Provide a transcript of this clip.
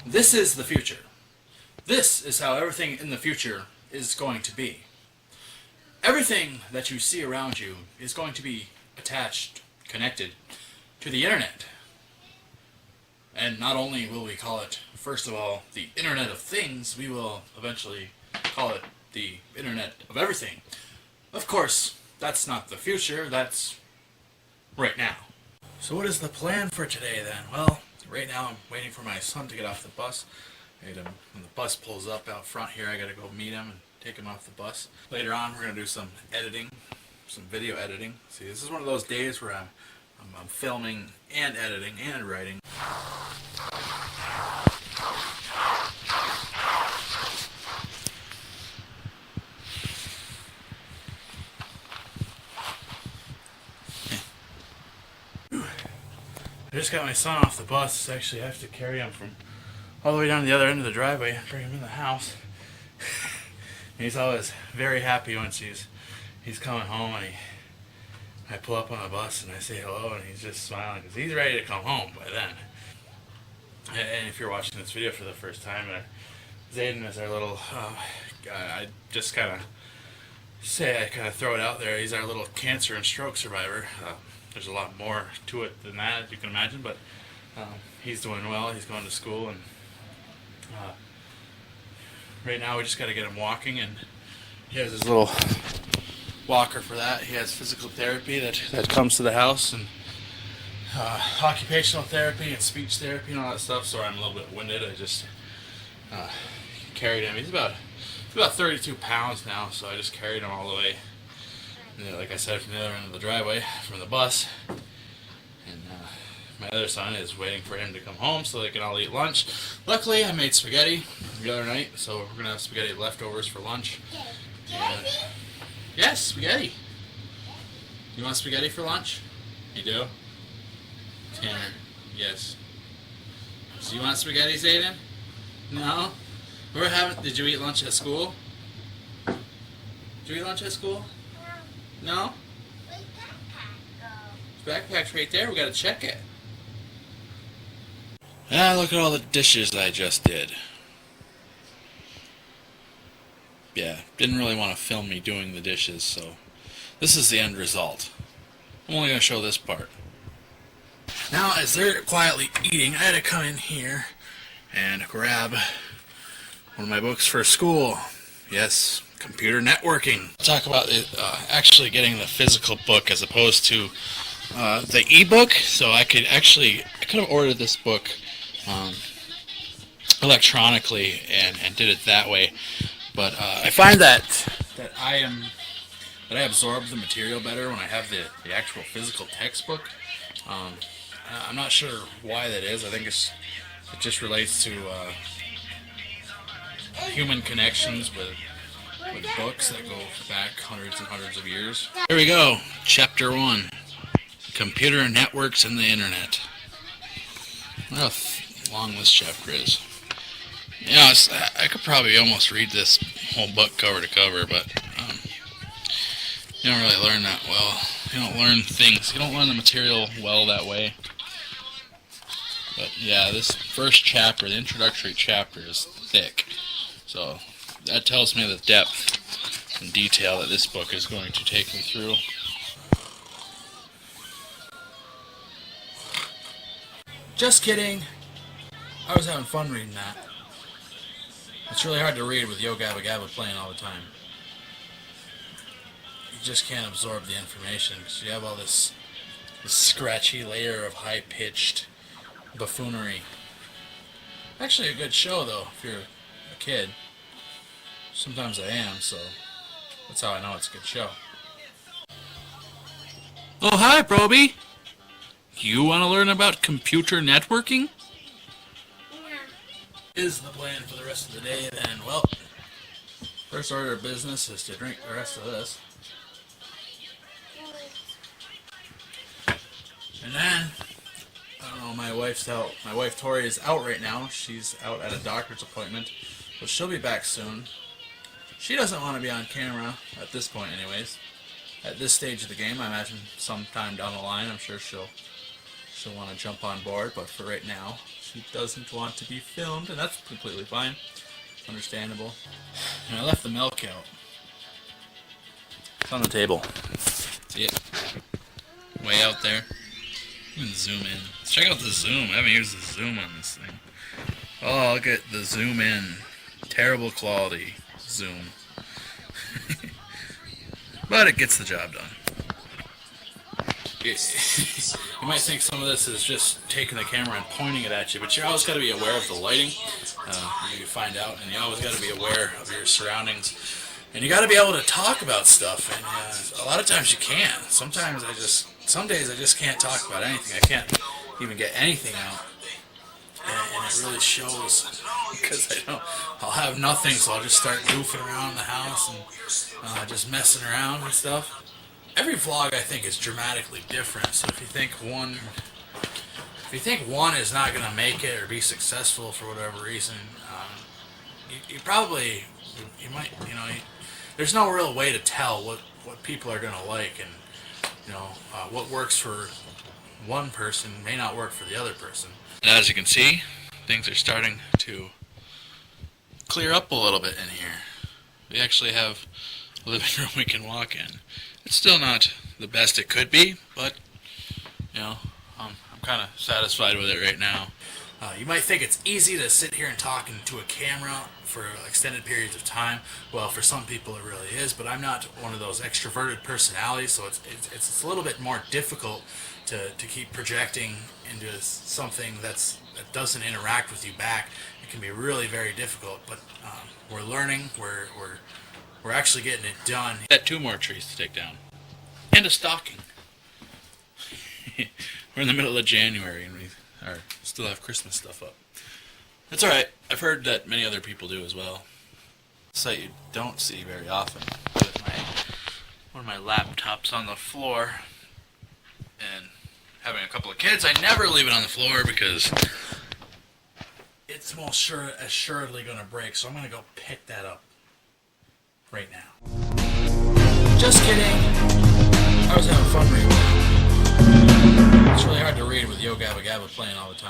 This is the future. This is how everything in the future is going to be. Everything that you see around you is going to be attached, connected to the internet. And not only will we call it, first of all, the Internet of Things, we will eventually call it the Internet of Everything. Of course, that's not the future, that's right now. So what is the plan for today then? Well, right now I'm waiting for my son to get off the bus. When the bus pulls up out front here, I gotta go meet him and take him off the bus. Later on, we're gonna do some editing, some video editing. See, this is one of those days where I'm filming and editing and writing. I just got my son off the bus. Actually, I have to carry him from all the way down to the other end of the driveway and bring him in the house. He's always very happy once he's coming home, and I pull up on the bus and I say hello, and he's just smiling because he's ready to come home by then. And if you're watching this video for the first time, Zayden is our little, I just kind of throw it out there, he's our little cancer and stroke survivor. There's a lot more to it than that, as you can imagine, but he's doing well. He's going to school, and right now we just got to get him walking, and he has his little walker for that. He has physical therapy that comes to the house, and occupational therapy and speech therapy and all that stuff. So I'm a little bit winded. I just carried him. He's about 32 pounds now, so I just carried him all the way, like I said, from the other end of the driveway, from the bus. And my other son is waiting for him to come home so they can all eat lunch. Luckily, I made spaghetti the other night, so we're going to have spaghetti leftovers for lunch. And, yes, spaghetti. You want spaghetti for lunch? You do? Tanner, yes. So you want spaghetti, Zayden? No? Did you eat lunch at school? Did you eat lunch at school? No? His backpack's right there. We gotta check it. Ah, look at all the dishes I just did. Yeah, didn't really want to film me doing the dishes, so this is the end result. I'm only gonna show this part. Now, as they're quietly eating, I had to come in here and grab one of my books for school. Yes, computer networking. I'll talk about actually getting the physical book as opposed to the ebook. So I could have ordered this book electronically and did it that way. But I find that I absorb the material better when I have the actual physical textbook. I'm not sure why that is. I think it just relates to human connections with books that go back hundreds and hundreds of years. Here we go, Chapter 1, Computer Networks and the Internet. I wonder how long this chapter is. Yeah, I could probably almost read this whole book cover to cover, but you don't really learn that well. You don't learn things. You don't learn the material well that way. But yeah, this first chapter, the introductory chapter, is thick. So that tells me the depth and detail that this book is going to take me through. Just kidding. I was having fun reading that. It's really hard to read with Yo Gabba Gabba playing all the time. You just can't absorb the information because you have all this scratchy layer of high-pitched buffoonery. Actually a good show though, if you're a kid. Sometimes I am, so that's how I know it's a good show. Oh, hi, Proby! You want to learn about computer networking? Is the plan for the rest of the day then? Well, first order of business is to drink the rest of this. And then, I don't know, my wife Tori is out right now. She's out at a doctor's appointment, but she'll be back soon. She doesn't want to be on camera at this point anyways. At this stage of the game, I imagine sometime down the line, I'm sure she'll want to jump on board, but for right now, He doesn't want to be filmed, and that's completely fine. Understandable. And I left the milk out. It's on the table. See it? Way out there. You can zoom in. Let's check out the zoom. I haven't used the zoom on this thing. Oh, look at the zoom in. Terrible quality zoom. But it gets the job done. You might think some of this is just taking the camera and pointing it at you, but you always got to be aware of the lighting. You find out, and you always got to be aware of your surroundings. And you got to be able to talk about stuff, and a lot of times you can't. Some days I just can't talk about anything. I can't even get anything out, and it really shows because I'll have nothing, so I'll just start goofing around the house and just messing around and stuff. Every vlog, I think, is dramatically different. So if you think one is not going to make it or be successful for whatever reason, you might, there's no real way to tell what people are going to like, and what works for one person may not work for the other person. And as you can see, things are starting to clear up a little bit in here. We actually have a living room we can walk in. It's still not the best it could be, but I'm kind of satisfied with it right now. You might think it's easy to sit here and talk into a camera for extended periods of time. Well, for some people it really is, but I'm not one of those extroverted personalities, so it's a little bit more difficult to keep projecting into something that doesn't interact with you back. It can be really very difficult, but we're learning. We're actually getting it done. Got 2 more trees to take down. And a stocking. We're in the middle of January and we still have Christmas stuff up. That's alright. I've heard that many other people do as well. Sight you don't see very often. With one of my laptops on the floor and having a couple of kids, I never leave it on the floor because it's most assuredly going to break. So I'm going to go pick that up right now. Just kidding. I was having fun reading. It's really hard to read with Yo Gabba Gabba playing all the time.